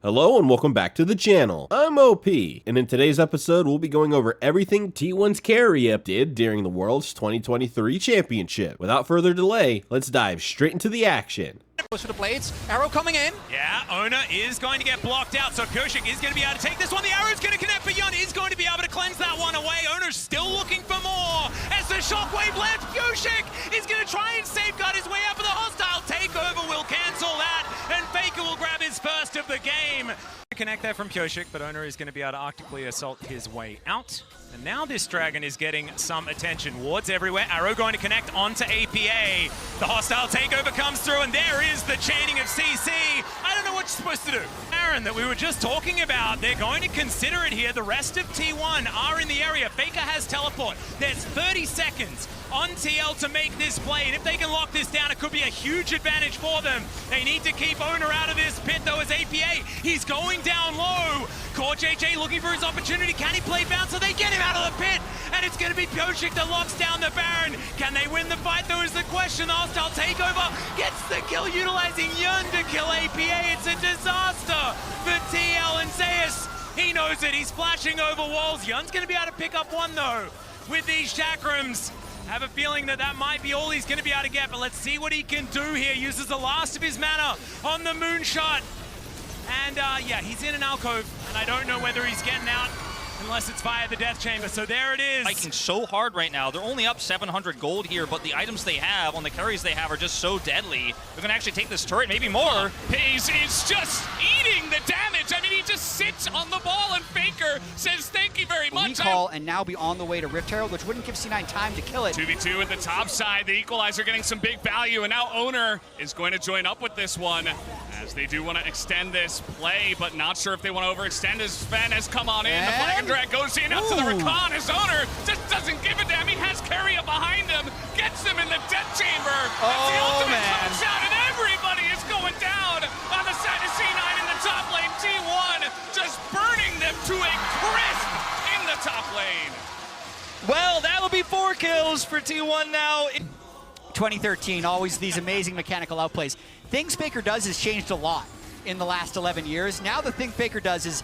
Hello and welcome back to the channel. I'm OP, and in today's episode we'll be going over everything T1's Keria did during the World's 2023 Championship. Without further delay, let's dive straight into the action. Goes for the blades, arrow coming in. Yeah, Owner is going to get blocked out, so Koshik is going to be able to take this one. The arrow's going to connect, but Yun is going to be able to cleanse that one away. Owner's still looking for more. As the shockwave lands, Koshik is going to try and safeguard his way out, but the hostile takeover will cancel that, and Faker will grab his first of the game. Connect there from Koshik, but Owner is going to be able to arctically assault his way out. And now this dragon is getting some attention. Wards everywhere. Arrow going to connect onto APA. The hostile takeover comes through, and there is the chanting of CC. I don't know what you're supposed to do. Aaron, that we were just talking about, they're going to consider it here. The rest of T1 are in the area. Faker has teleport. There's 30 seconds on TL to make this play, and if they can lock this down, it could be a huge advantage for them. They need to keep Owner out of this pit, though, as APA, he's going down low. Core JJ looking for his opportunity. Can he play bounce so they get him out of the pit? And it's going to be Koshik that locks down the Baron. Can they win the fight, though, is the question. The hostile takeover gets the kill, utilizing Yun to kill APA. It's a disaster for TL, and Zeus, he knows it. He's flashing over walls. Yun's going to be able to pick up one, though, with these chakrams. I have a feeling that that might be all he's going to be able to get, but let's see what he can do here. Uses the last of his mana on the moonshot. And yeah, he's in an alcove, and I don't know whether he's getting out unless it's via the death chamber. So there it is. Fighting so hard right now. They're only up 700 gold here, but the items they have on the carries they have are just so deadly. They're going to actually take this turret, maybe more. Hayes is just eating the damage. I mean, he just sits on the ball, and Faker says thank you very much. Recall and now be on the way to Rift Herald, which wouldn't give C9 time to kill it. 2v2 at the top side. The Equalizer getting some big value, and now Owner is going to join up with this one, as they do want to extend this play, but not sure if they want to overextend, as Sven has come on in. The Flag and Drag goes in, out to the Rakan. His Owner just doesn't give a damn. He has Keria behind him, gets him in the death chamber. That's the ultimate top shot, and everybody is going down on the side of C9 in the top lane. T1 just burning them to a crisp in the top lane. Well, that'll be 4 kills for T1 now. 2013, always these amazing mechanical outplays. Things Faker does has changed a lot in the last 11 years. Now the thing Faker does is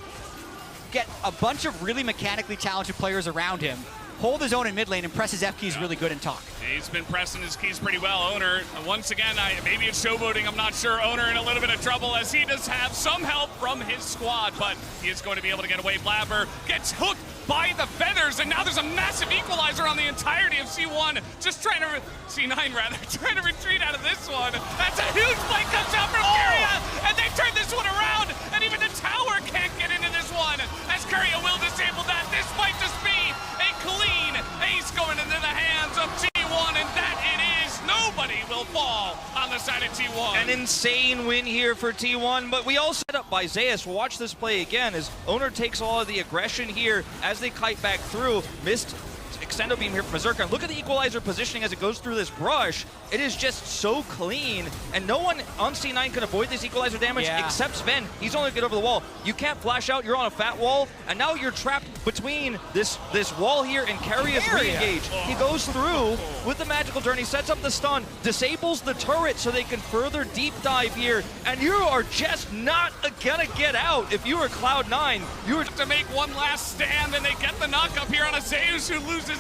get a bunch of really mechanically talented players around him, hold his own in mid lane, and press his F keys really good and talk. He's been pressing his keys pretty well. Owner, once again, maybe it's showboating, I'm not sure. Owner in a little bit of trouble, as he does have some help from his squad, but he is going to be able to get away. Blabber gets hooked by the feathers, and now there's a massive equalizer on the entirety of C1, just trying to, C9 rather, trying to retreat out of this one. That's a huge play comes out from Keria, and they turn this one around, and even the tower can't get into this one, as Keria will disable that. This might just be a clean ace going into the hands of T1, and that it is. Nobody will fall on the side of T1. An insane win here for T1, but we all set up by Zeus. We'll watch this play again as Owner takes all of the aggression here as they kite back through. Missed extendo beam here from Berserker. Look at the Equalizer positioning as it goes through this brush. It is just so clean, and no one on C9 can avoid this Equalizer damage except Sven. He's only get over the wall. You can't flash out, you're on a fat wall, and now you're trapped between this wall here and Keria's re-engage. He goes through with the magical journey, sets up the stun, disables the turret so they can further deep dive here, and you are just not gonna get out. If you were Cloud9, you were to make one last stand, and they get the knock up here on a Zeus who loses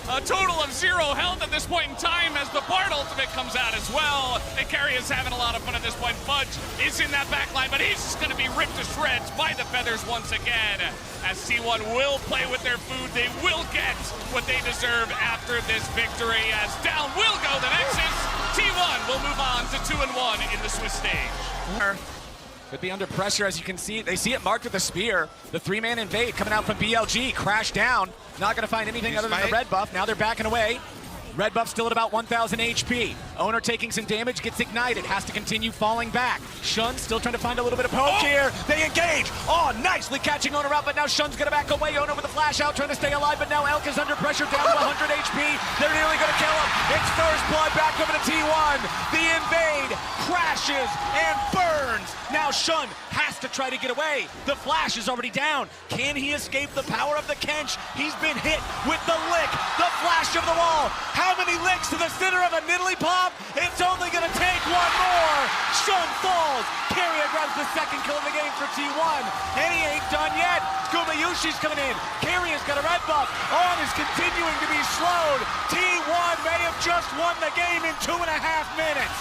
a total of 0 health at this point in time, as the Bard ultimate comes out as well. And Keria's having a lot of fun at this point. Fudge is in that backline, but he's just going to be ripped to shreds by the feathers once again. As T1 will play with their food, they will get what they deserve after this victory, as down will go the nexus. T1 will move on to 2-1 in the Swiss stage. Could be under pressure, as you can see. They see it marked with a spear. The 3-man invade coming out from BLG, crash down. Not gonna find anything other than the red buff. Now they're backing away. Red buff still at about 1,000 HP. Owner taking some damage, gets ignited, has to continue falling back. Shun still trying to find a little bit of poke here. They engage. Oh, nicely catching Owner out, but now Shun's gonna back away. Owner with a flash out, trying to stay alive, but now Elk is under pressure, down to 100 HP. They're nearly gonna kill him. It's first blood back over to T1. The invade crashes and burns. Now Shun has to try to get away. The flash is already down. Can he escape the power of the Kench? He's been hit with the lick, the flash of the wall. How many licks to the center of a Niddly Pod? top. It's only going to take one more. Shun falls. Keria grabs the second kill of the game for T1. And he ain't done yet. Gumayushi's coming in. Keria's got a red buff. On is continuing to be slowed. T1 may have just won the game in 2.5 minutes.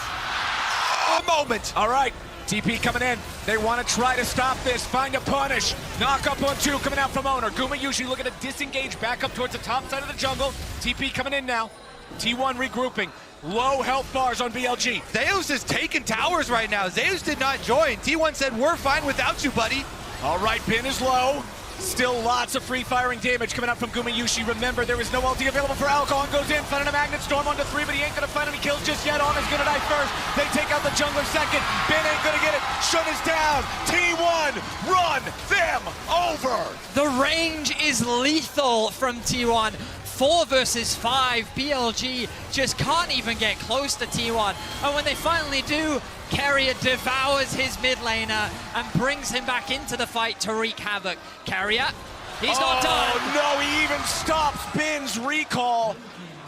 A moment. All right. TP coming in. They want to try to stop this. Find a punish. Knock up on 2 coming out from Owner. Gumayushi looking to disengage back up towards the top side of the jungle. TP coming in now. T1 regrouping. Low health bars on BLG. Zeus is taking towers right now. Zeus did not join. T1 said, we're fine without you, buddy. All right, Bin is low. Still lots of free firing damage coming out from Gumayushi. Remember, there is no ulti available for Alk. On goes in, finding a magnet storm onto 3, but he ain't gonna find any kills just yet. On is gonna die first. They take out the jungler second. Bin ain't gonna get it. Shun is down. T1, run them over. The range is lethal from T1. 4 versus 5. BLG just can't even get close to T1. And when they finally do, Keria devours his mid laner and brings him back into the fight to wreak havoc. Keria, he's not done. Oh no, he even stops Bin's recall.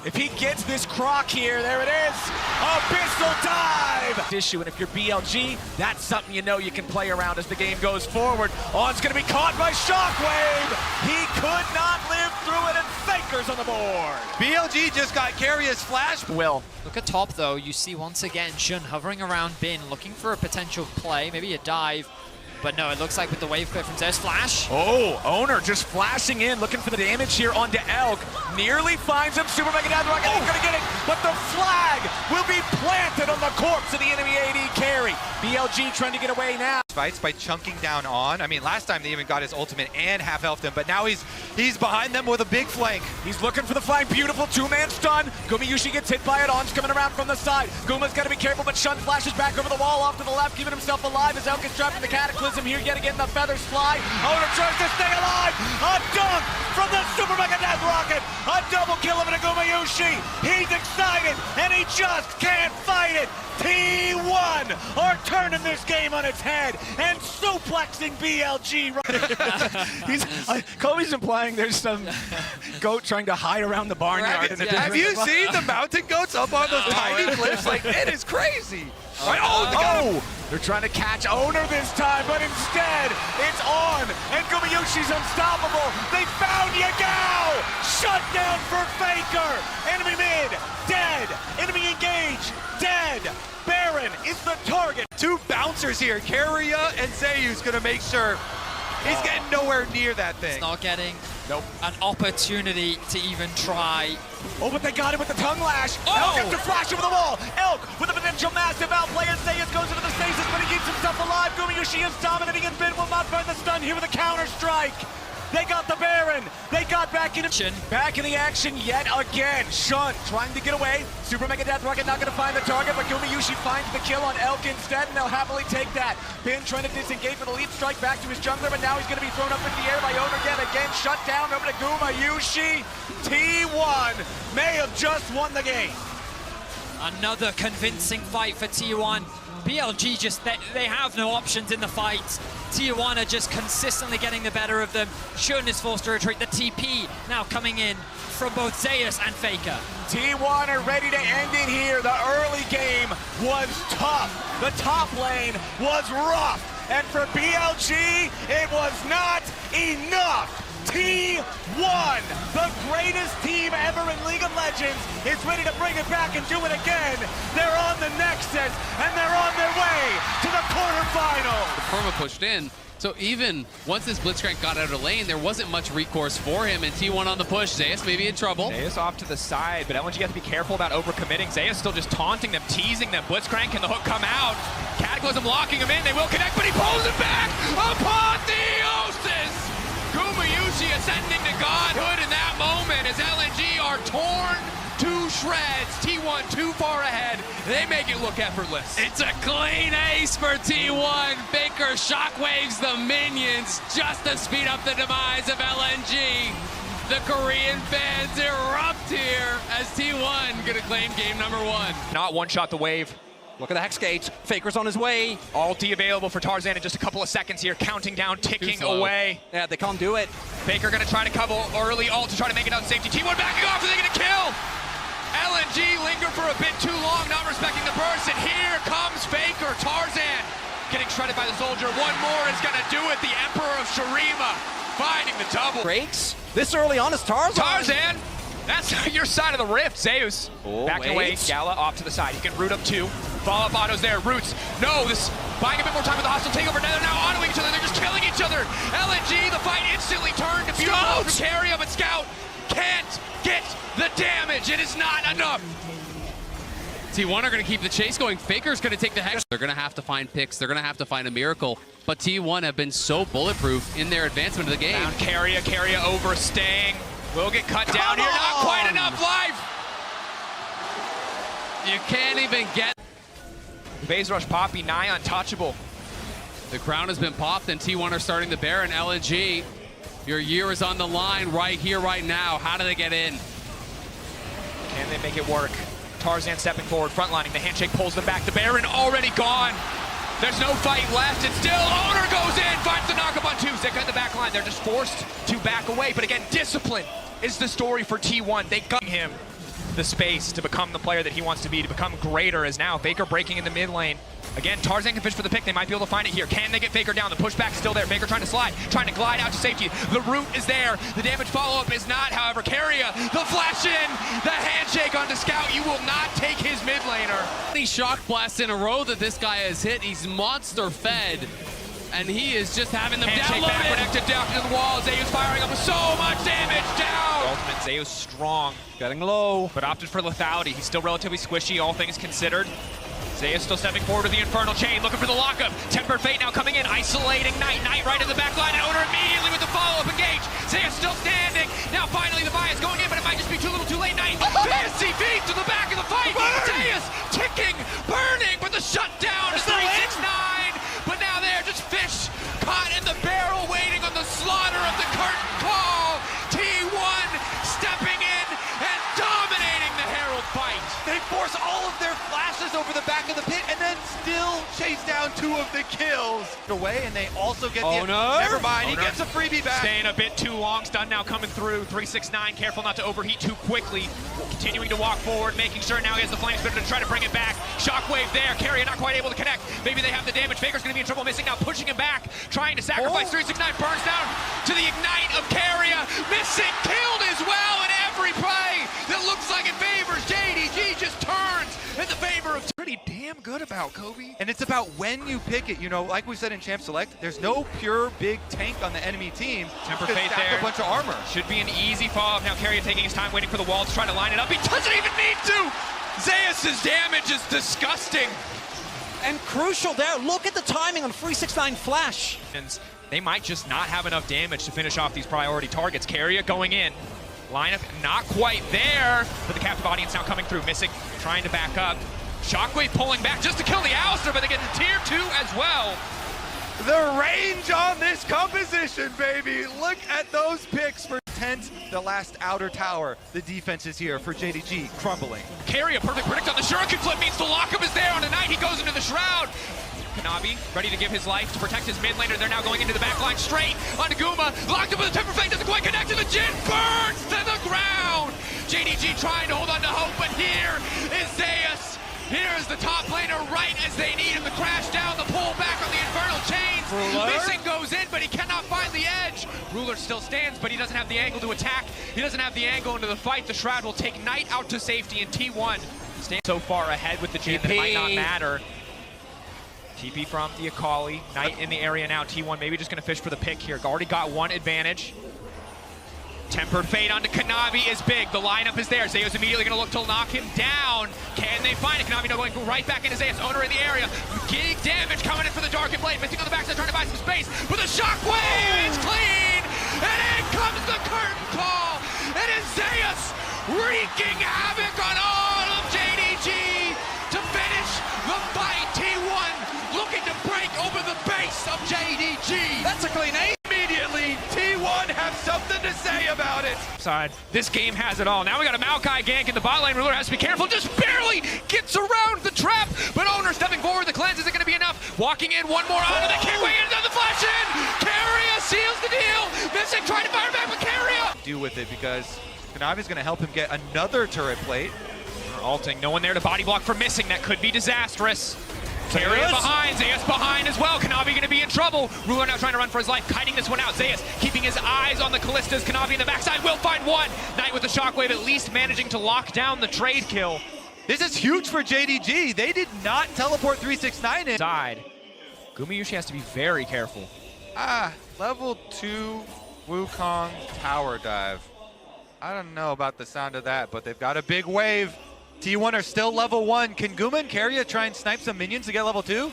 If he gets this croc here, there it is. Abyssal dive! Issue, and if you're BLG, that's something you know you can play around as the game goes forward. On's gonna be caught by Shockwave. He could not live through it, and Faker's on the board. BLG just got Keria's flash. Will. Look at top though, you see once again Shun hovering around Bin, looking for a potential play, maybe a dive. But no, it looks like with the wave clear from Zeus, flash. Oh, Owner just flashing in, looking for the damage here onto Elk. Nearly finds him, Super Mega Death Rocket ain't gonna get it, but the flag will be planted on the corpse of the enemy AD carry. BLG trying to get away now. Fights by chunking down on. I mean, last time they even got his ultimate and half-elfed him, but now he's behind them with a big flank. He's looking for the flank, beautiful two-man stun. Gumayushi gets hit by it, On's coming around from the side. Guma's gotta be careful, but Shun flashes back over the wall off to the left, keeping himself alive as Elk gets trapped in the Cataclysm here yet again. The feathers fly. Owner tries to stay alive. A dunk from the Super Mega Death Rocket. A double kill of Gumayushi. He's excited, and he just can't fight it. T1 are turning this game on its head and suplexing BLG. Kobe's implying there's some goat trying to hide around the barnyard. Have you seen the mountain goats up on those tiny cliffs? Like, it is crazy. They're trying to catch Owner this time, but instead it's On, and Gumayushi's unstoppable. They found Yagao! Shut down for Faker! Enemy mid, dead! Enemy engaged, dead! Baron is the target. 2 bouncers here. Keria and Zeus gonna make sure he's getting nowhere near that thing. He's not getting an opportunity to even try. Oh, but they got him with the tongue lash. Elk after flash over the wall. Elk with a potential massive outplay as Zeus goes into the stasis, but he keeps himself alive. Gumayushi is dominating, and Bin will not find the stun here with a counter strike. They got the Baron. They got back in the action yet again. Shun trying to get away. Super Mega Death Rocket not going to find the target, but Gumayushi finds the kill on Elk instead, and they'll happily take that. Bin trying to disengage with a leap strike back to his jungler, but now he's going to be thrown up in the air by Owner again. Shut down over to Gumayushi. T1 may have just won the game. Another convincing fight for T1. BLG just, they have no options in the fight. T1 are just consistently getting the better of them. Shun is forced to retreat. The TP now coming in from both Zeus and Faker. T1 are ready to end it here. The early game was tough. The top lane was rough. And for BLG, it was not enough. T1, the greatest team ever in League of Legends, is ready to bring it back and do it again. They're on the nexus, and they're on their way to the quarterfinal. Perma pushed in, so even once this Blitzcrank got out of lane, there wasn't much recourse for him, and T1 on the push. Zeus maybe in trouble. Zeus off to the side, but LNG have to be careful about overcommitting. Zeus still just taunting them, teasing them. Blitzcrank and the hook come out. Cataclysm locking him in. They will connect, but he pulls it back. Apotheosis! Gumayushi ascending to godhood in that moment as LNG are torn to shreds. T1 too far ahead. They make it look effortless. It's a clean ace for T1. Baker shockwaves the minions just to speed up the demise of LNG. The Korean fans erupt here as T1 gonna claim game number 1. Not one-shot the wave. Look at the Hex Gate. Faker's on his way. Ulti available for Tarzan in just a couple of seconds here. Counting down, ticking away. Yeah, they can't do it. Faker gonna try to cover early ult to try to make it out safety. T1 backing off. Are they gonna kill? LNG LNG linger for a bit too long, not respecting the burst, and here comes Faker. Tarzan getting shredded by the soldier. One more is gonna do it. The Emperor of Shurima finding the double. Breaks. This early on is Tarzan. Tarzan! That's your side of the rift. Zeus backing away. Gala off to the side. He can root up two. Follow-up autos there. Roots. No, this buying a bit more time with the hostile takeover. Now they're autoing each other. They're just killing each other. LNG, the fight instantly turned to beautiful from Keria, but Scout can't get the damage. It is not enough. T1 are going to keep the chase going. Faker's going to take the hex. They're going to have to find picks. They're going to have to find a miracle. But T1 have been so bulletproof in their advancement of the game. Found Keria. Keria overstaying. Will get cut down here. Not quite enough life. You can't even get. Phase Rush Poppy, nigh untouchable. The crown has been popped and T1 are starting the Baron. LNG, your year is on the line right here, right now. How do they get in? Can they make it work? Tarzan stepping forward, frontlining. The handshake pulls them back. The Baron already gone. There's no fight left. It's still Owner goes in, finds the knockup on twos. They cut the back line. They're just forced to back away. But again, discipline is the story for T1. They got him the space to become the player that he wants to be, to become greater. As now Faker breaking in the mid lane. Again, Tarzan can fish for the pick. They might be able to find it here. Can they get Faker down? The pushback is still there. Faker trying to slide, trying to glide out to safety. The root is there. The damage follow-up is not, however. Keria, the flash in, the handshake onto Scout. You will not take his mid laner. These shock blasts in a row that this guy has hit. He's monster fed, and he is just having them handshake downloaded. Back, connected down to the wall. Zeus firing up with so much damage down. Ultimate Zeus strong, getting low, but opted for lethality. He's still relatively squishy, all things considered. Zeus still stepping forward with the Infernal Chain, looking for the lockup. Tempered Fate now coming in, isolating Knight. Knight right in the back line, and Owner immediately with the follow-up engage. Zeus still standing. Now finally the buy is going in, but it might just be too little too late. Knight, fancy feet to the back of the fight. Zeus ticking, burning, but the shutdown is 369. But now they're just fish caught in the barrel, waiting on the slaughter of the curtain call. T1 stepping in and dominating the Herald fight. They force all of their flashes over the back of the pit and then still chase down two of the kills away, and they also get the... Never mind, he gets a freebie back. Staying a bit too long. Stun now coming through. 369, careful not to overheat too quickly. Continuing to walk forward, making sure now he has the flame spitter to try to bring it back. Shockwave there. Keria not quite able to connect. Maybe they have the damage. Faker's going to be in trouble missing now, pushing him back, trying to sacrifice. 369 burns down to the ignite of Keria. Missing, killed as well in every play that looks like it favors Gen.G. Just turns in the favor of... Pretty damn good about Kobe. And it's about when you pick it. You know, like we said in Champ Select, there's no pure big tank on the enemy team. Temper Fate there. A bunch of armor. Should be an easy follow-up. Now Keria taking his time, waiting for the wall to try to line it up. He doesn't even need to! Zeus's damage is disgusting. And crucial there, look at the timing on 369 flash. And they might just not have enough damage to finish off these priority targets. Keria going in. Lineup not quite there, but the captive audience now coming through. Missing, trying to back up. Shockwave pulling back just to kill the Alistair, but they get to tier 2 as well. The range on this composition, baby. Look at those picks for Tent, the last outer tower. The defense is here for Gen.G, crumbling. Keria, perfect predict on the Shuriken flip means the lockup is there on the Knight. He goes into the Shroud. Kanabi ready to give his life to protect his mid laner. They're now going into the back line straight onto Guma. Locked up with the Temper Fate, doesn't quite connect to the Jin. Burns to the ground. Gen.G trying to hold on to hope, but here is Zeus. Here is the top laner right as they need him to crash down. The pull back on the Infernal Chains. Ruler. Missing goes in, but he cannot find the edge. Ruler still stands, but he doesn't have the angle to attack. He doesn't have the angle into the fight. The Shroud will take Knight out to safety, and T1 stands so far ahead with the Jin that it might not matter. TP from the Akali. Knight in the area now. T1 maybe just going to fish for the pick here. Already got one advantage. Tempered Fate onto Kanavi is big. The lineup is there. Zeus immediately going to look to knock him down. Can they find it? Kanavi now going right back into Zeus. Owner in the area. Big damage coming in for the Darkened Blade. Missing on the backside, trying to buy some space. With a shockwave, it's clean. And in comes the curtain call. It is Zeus wreaking havoc on all of Gen.G to finish the fight. T1 looking to break over the base of Gen.G. That's a clean ace. Immediately, T1 have something to say about it. Side. This game has it all. Now we got a Maokai gank in the bot lane. Ruler has to be careful. Just barely gets around the trap. But Owner stepping forward. The cleanse isn't going to be enough. Walking in one more onto the kick. Wait, into the flash in. Keria seals the deal. Missing, trying to fire back with Keria. Do with it because Kanavi's going to help him get another turret plate. Alting, no one there to body block for missing. That could be disastrous. Keria behind, Zeus behind as well. Kanavi gonna be in trouble. Ruler now trying to run for his life, kiting this one out. Zeus keeping his eyes on the Callistas. Kanavi in the backside will find one. Knight with the shockwave, at least managing to lock down the trade kill. This is huge for JDG. They did not teleport 369 in. Side. Gumayushi has to be very careful. Level 2 Wukong tower dive. I don't know about the sound of that, but they've got a big wave. T1 are still level 1. Can Guma and Keria try and snipe some minions to get level 2?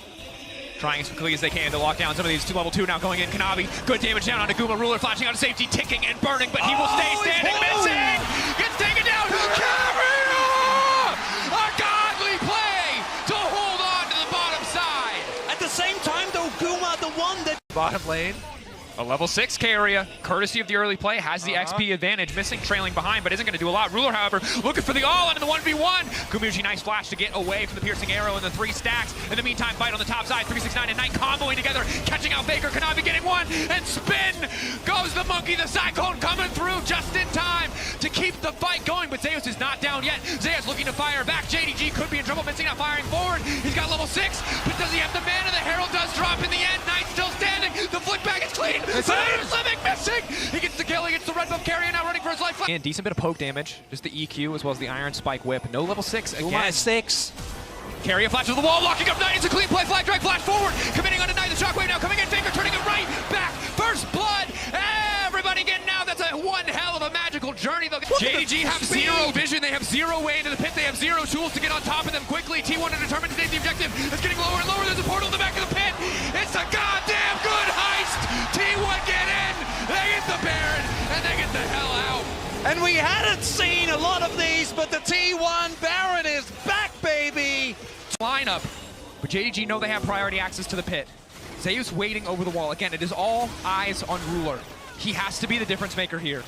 Trying as quickly as they can to lock down some of these level 2 now going in. Kanavi, good damage down onto Guma. Ruler flashing out of safety, ticking and burning, but he will stay standing, missing! Gets taken down! Keria! A godly play to hold on to the bottom side! At the same time though, Guma, the one that... Bottom lane. A level 6 Keria, courtesy of the early play, has the XP advantage, missing, trailing behind, but isn't going to do a lot. Ruler, however, looking for the all-in in the 1v1. Gumayushi, nice flash to get away from the piercing arrow and the 3 stacks. In the meantime, fight on the top side, 369 and Knight comboing together, catching out Faker. Kanavi getting one, and spin goes the monkey. The Cyclone coming through just in time to keep the fight going, but Zeus is not down yet. Zeus looking to fire back. JDG could be in trouble, missing, not firing forward. He's got level 6, but does he have the mana? The Herald does drop in the end. Knight still standing. The flick back is clean. Living, missing. He gets the kill. He gets the red buff. Keria now running for his life. And decent bit of poke damage. Just the EQ as well as the Iron Spike Whip. No level 6 again. 6. Keria flashes the wall, locking up Knight. It's a clean play. Flag drag, flash forward. Committing on to Knight. The shockwave now coming in. Faker turning it right back. First blood. Everybody getting out. That's a one hell of a magical journey. JDG have zero vision. They have zero way into the pit. They have zero tools to get on top of them quickly. T1 are determined to take the objective. It's getting lower and lower. There's a portal in the back of the pit. It's a goddamn good heist. T1 get in. They get the Baron and they get the hell out. And we hadn't seen a lot of these, but the T1 Baron is back, baby. Lineup, but JDG know they have priority access to the pit. Zeus waiting over the wall. Again, it is all eyes on Ruler. He has to be the difference maker here.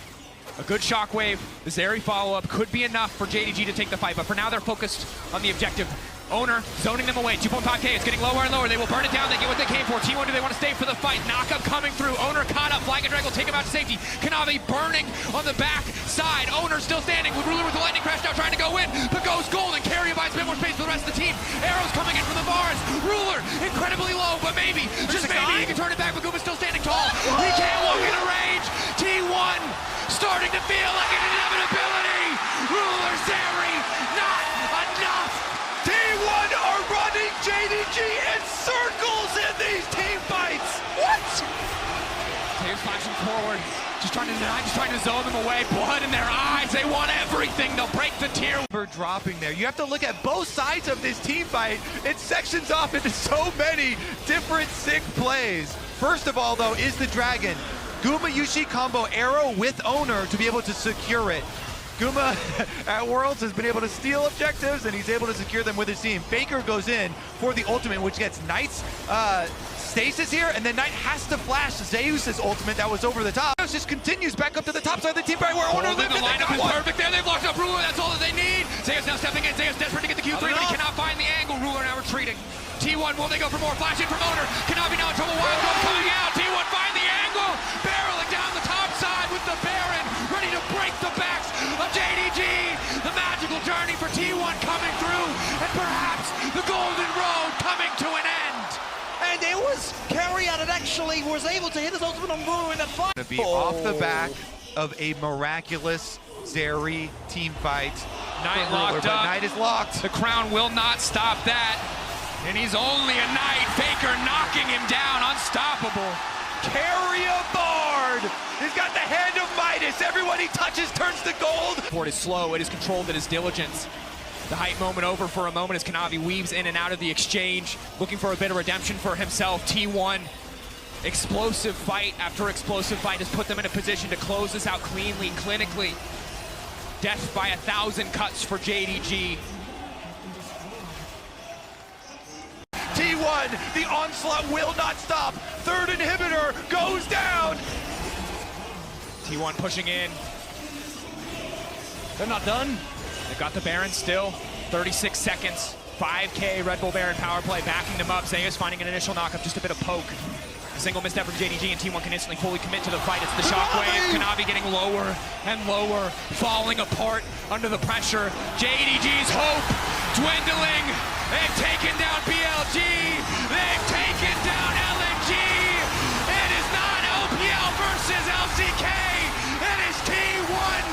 A good shockwave, the Zeri follow-up could be enough for JDG to take the fight, but for now they're focused on the objective. Owner zoning them away. 2.5K, it's getting lower and lower. They will burn it down. They get what they came for. T1, do they want to stay for the fight? Knockup coming through. Owner caught up. Flag and Drag will take him out to safety. Kanavi burning on the back side. Owner still standing with Ruler with the lightning crash now trying to go in, but goes golden. Keria buys a bit more space for the rest of the team. Arrows coming in from the bars. Ruler incredibly low, but maybe, just maybe, he can turn it back, but Guma still standing tall. He can't walk into range. T1 starting to feel like an inevitability. Ruler, Zeri, not enough. T1 are running JDG in circles in these team fights. What? Zeus flashing forward, just trying to zone them away. Blood in their eyes. They want everything. They'll break the tier. We're dropping there. You have to look at both sides of this team fight. It sections off into so many different sick plays. First of all, though, is the Dragon. Gumayushi combo arrow with Owner to be able to secure it. Guma at Worlds has been able to steal objectives, and he's able to secure them with his team. Faker goes in for the ultimate, which gets Knight's stasis here, and then Knight has to flash Zeus's ultimate that was over the top. Zeus just continues back up to the top side of the team fight where Owner lived. The lineup is perfect there. They've locked up Ruler. That's all that they need. Zeus now stepping in. Zeus desperate to get the Q3, but he cannot find the angle. Ruler now retreating. T1, will they go for more? Flashing from Owner. Kanavi now in trouble. Wild Dog coming out. T1 find the angle. Barreling down the top side with the Baron, ready to break the backs of JDG. The magical journey for T1 coming through, and perhaps the golden road coming to an end. And it was Keria that actually was able to hit his ultimate on Ruler in that fight. To be off the back of a miraculous Zeri team fight. Knight Ruler, locked but up. Knight is locked. The crown will not stop that. And he's only a Knight. Faker knocking him down, unstoppable. Keria Bard! He's got the hand of Midas. Everyone he touches turns to gold. It is slow, it is controlled, it is diligence. The hype moment over for a moment as Kanavi weaves in and out of the exchange, looking for a bit of redemption for himself. T1, explosive fight after explosive fight has put them in a position to close this out cleanly, clinically. Death by 1,000 cuts for JDG. T1, the onslaught will not stop. Third inhibitor goes down. T1 pushing in. They're not done. They've got the Baron still. 36 seconds. 5K Red Bull Baron power play backing them up. Zeus finding an initial knockup, just a bit of poke. A single misstep from Gen.G and T1 can instantly fully commit to the fight. It's the shockwave. Kanavi getting lower and lower, falling apart under the pressure. Gen.G's hope dwindling. They've taken down BLG. They've taken down LNG. It is not LPL versus LCK. It is T1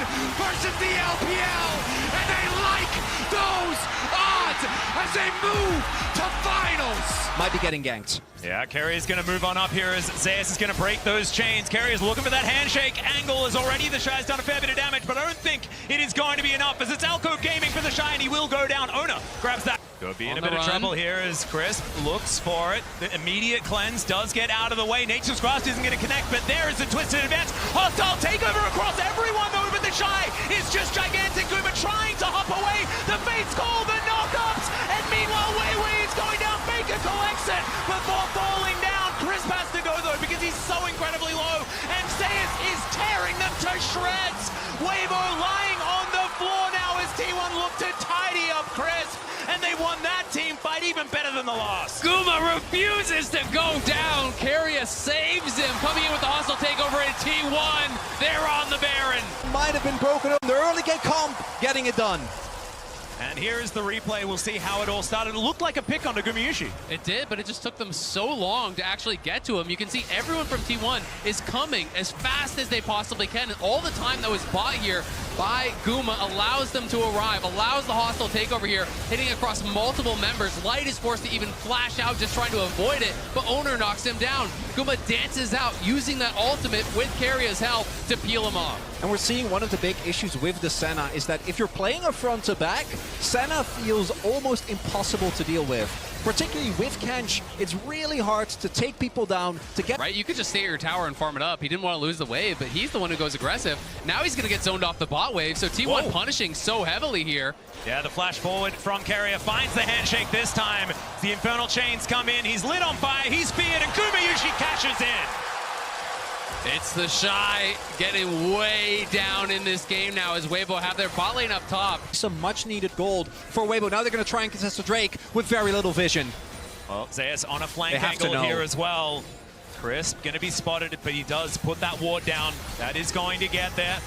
versus the LPL. And they like those odds as they move to finals. Might be getting ganked. Yeah, Keria's going to move on up here as Zeus is going to break those chains. Keria's looking for that handshake angle as already the Shy's done a fair bit of damage, but I don't think it is going to be enough as it's LNG Gaming for the Shy and he will go down. Ona grabs that. Could be in a bit of trouble here as Crisp looks for it. The immediate cleanse does get out of the way. Nature's Grasp isn't going to connect, but there is a twisted advance. Hostile takeover across everyone though, but the Shy is just gigantic. Guma trying to hop away. The Fates call the knockups, and meanwhile Weiwei is going down. Faker collects it before falling down. Crisp has to go though because he's so incredibly low, and Zeus is tearing them to shreds. Weibo lying on the floor now as T1 look to tidy up Crisp, and they won that team fight even better than the last. Guma refuses to go down. Keria saves him, coming in with the hostile takeover at T1. They're on the Baron. Might have been broken up in the early game comp, getting it done. And here's the replay. We'll see how it all started. It looked like a pick onto Gumayushi. It did, but it just took them so long to actually get to him. You can see everyone from T1 is coming as fast as they possibly can, and all the time that was bought here by Guma allows them to arrive, allows the hostile takeover here, hitting across multiple members. Light is forced to even flash out, just trying to avoid it, but Owner knocks him down. Guma dances out, using that ultimate with Keria's help to peel him off. And we're seeing one of the big issues with the Senna is that if you're playing a front to back, Senna feels almost impossible to deal with. Particularly with Kench, it's really hard to take people down to get... Right, you could just stay at your tower and farm it up. He didn't want to lose the wave, but he's the one who goes aggressive. Now he's going to get zoned off the bot wave, so T1 punishing so heavily here. Yeah, the flash forward from Keria finds the handshake this time. The Infernal Chains come in, he's lit on fire, he's feared, and Gumayushi cashes in. It's the Shy getting way down in this game now as Weibo have their bot lane up top. Some much needed gold for Weibo. Now they're going to try and contest the Drake with very little vision. Well, Zeus on a flank angle here as well. Crisp going to be spotted, but he does put that ward down. That is going to get there.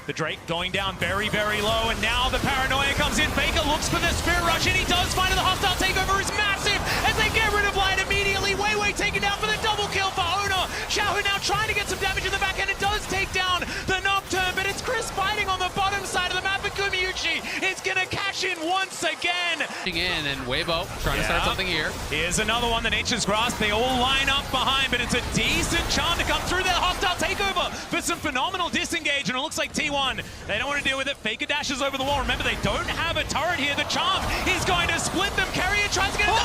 The Drake going down very, very low, and now the paranoia comes in. Faker looks for the Spirit Rush, and he does find it. The hostile takeover is massive as they get rid of Light immediately. Weiwei taken down for the double kill for Ona. Xiaohu now trying to get some damage in the back end. It does take down the Nocturne, but it's Chris fighting on the bottom side of the map, and Gumayushi is going to cash in once again. In and Weibo trying to start something here. Here's another one, the Nature's Grasp. They all line up behind, but it's a decent charm to come through that hostile takeover for some phenomenal disengage, and it looks like T1, they don't want to deal with it. Faker dashes over the wall. Remember, they don't have a turret here. The charm, he's going to split them. Keria tries to get it.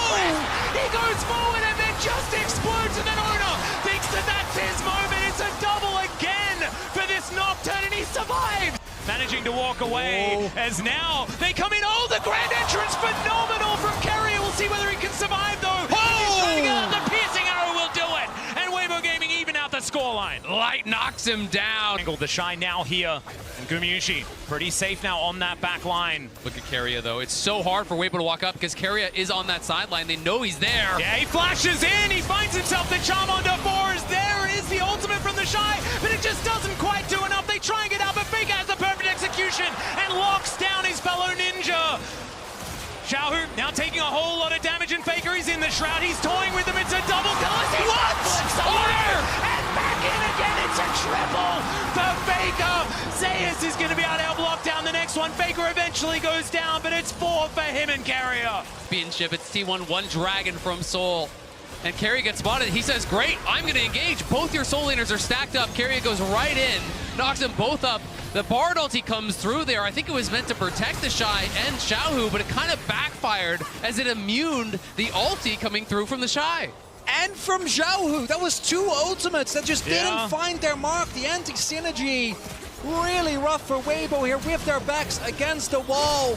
He goes forward and then just explodes, and then Ona thinks that that's his moment. It's a double again for this Nocturne, and he survives. Managing to walk away as now they come in. Oh, the grand entrance, phenomenal from Keria. We'll see whether he can survive though. He's trying to get out. The piercing arrow will do it. And Weibo Gaming even out the scoreline. Light knocks him down. The Shy now here. And Gumayushi pretty safe now on that back line. Look at Keria though. It's so hard for Weibo to walk up because Keria is on that sideline. They know he's there. Yeah, he flashes in. He finds himself the charm onto fours. There is the ultimate from the Shy, but it just doesn't quite do enough. They try and get out, but Faker has the perfect execution and locks down his fellow ninja. Xiaohu now taking a whole lot of damage, and Faker is in the shroud. He's toying with him. It's a double kill. What? And back in again. It's a triple for Faker. Zeus is going to be able to help lock down the next one. Faker eventually goes down, but it's 4 for him and Keria. Championship. It's T1, one dragon from Seoul. And Keria gets spotted. He says, great, I'm going to engage. Both your soul laners are stacked up. Keria goes right in, knocks them both up. The Bard ulti comes through there. I think it was meant to protect the Shy and Xiaohu, but it kind of backfired as it immuned the ulti coming through from the Shy. And from Xiaohu, that was 2 ultimates that just didn't find their mark. The anti-synergy, really rough for Weibo here with their backs against the wall.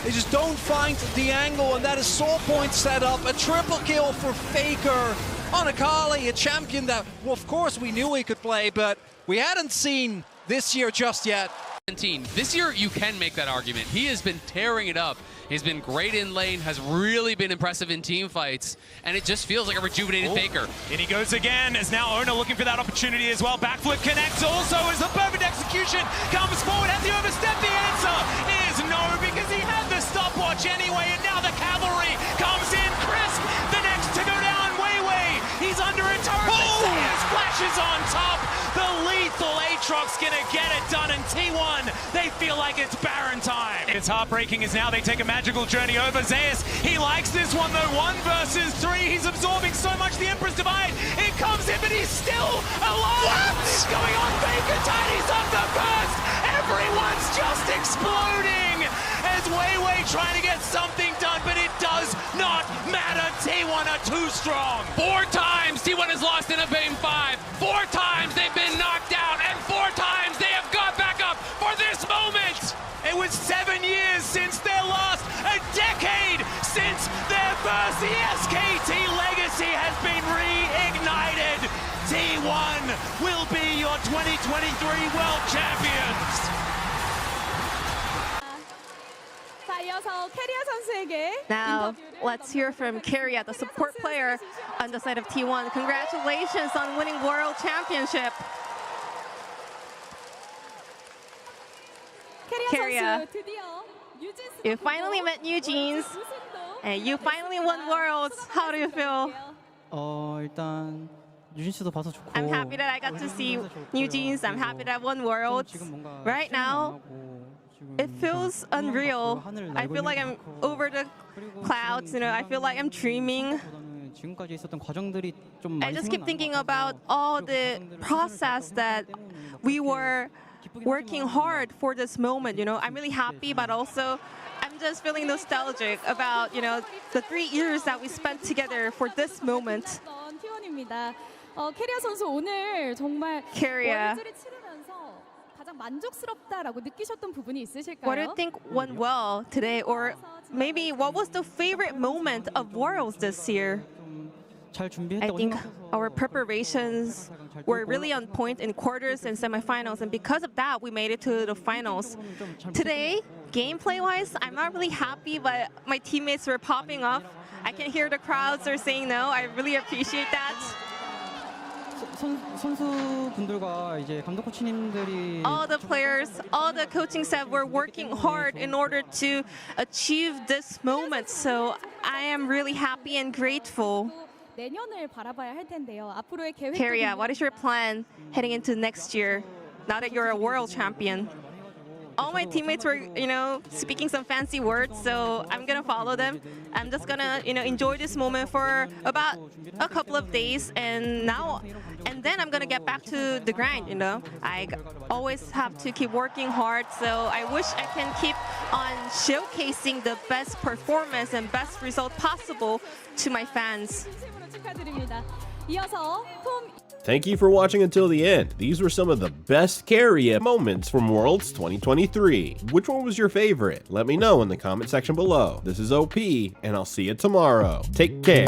They just don't find the angle, and that is soul point set up. A triple kill for Faker on Akali, a champion that, well, of course we knew he could play, but we hadn't seen this year just yet. This year, you can make that argument. He has been tearing it up. He's been great in lane, has really been impressive in team fights, and it just feels like a rejuvenated Faker. And he goes again, as now Owner looking for that opportunity as well. Backflip connects also as the perfect execution comes forward. Has he overstepped? The answer is no, because he had the stopwatch anyway, and now the cavalry comes in crisp. The next to go down, Weiwei. He's under a turret. Zeus flashes on top. The lethal Aatrox gonna get it done, and T1, they feel like it's Baron time. It's heartbreaking as now they take a magical journey over Zeus. He likes this one though, 1 versus 3. He's absorbing so much, the Emperor's Divide. It comes in, but he's still alive. What's going on? Faker Tiny's on the burst. Everyone's just exploding as Weiwei trying to get something done, but it does not matter. T1 are too strong. 4 times T1 has lost in a game 5. 4 times they've been knocked out, and 4 times they have got back up for this moment. It was 7 years since their last, a decade since their first. The SKT legacy has been reignited. T1 will be your 2023 World Champions. Now, let's hear from Keria, the support player on the side of T1. Congratulations on winning World Championship. Keria, you finally met New Jeans, and you finally won Worlds. How do you feel? 일단 뉴진스도 봐서 좋고. I'm happy that I got to see New Jeans. I'm happy that I won Worlds. Right now, it feels unreal. I feel like I'm over the clouds, you know, I feel like I'm dreaming. I just keep thinking about all the process that we were working hard for this moment, you know. I'm really happy, but also I'm just feeling nostalgic about, you know, the 3 years that we spent together for this moment. 케리아 선수 오늘 정말 Keria, 월드를 치르면서 가장 만족스럽다라고 느끼셨던 부분이 있으실까요? what do you think went well today, or maybe what was the favorite moment of Worlds this year? I think our preparations were really on point in quarters and semifinals, and because of that, we made it to the finals. Today, gameplay-wise, I'm not really happy, but my teammates were popping off. I can hear the crowds are saying no. I really appreciate that. 선수분들과 이제 감독 코치님들이 all the players, all the coaching staff were working hard in order to achieve this moment. So I am really happy and grateful. 내년을 바라봐야 할 텐데요. 앞으로의 계획. Keria, what is your plan heading into next year? Now that you're a world champion. All my teammates were, you know, speaking some fancy words, so I'm gonna follow them. I'm just gonna, you know, enjoy this moment for about a couple of days, and then I'm gonna get back to the grind, you know. I always have to keep working hard, so I wish I can keep on showcasing the best performance and best result possible to my fans. Thank you for watching until the end. These were some of the best Keria moments from Worlds 2023. Which one was your favorite? Let me know in the comment section below. This is OP, and I'll see you tomorrow. Take care.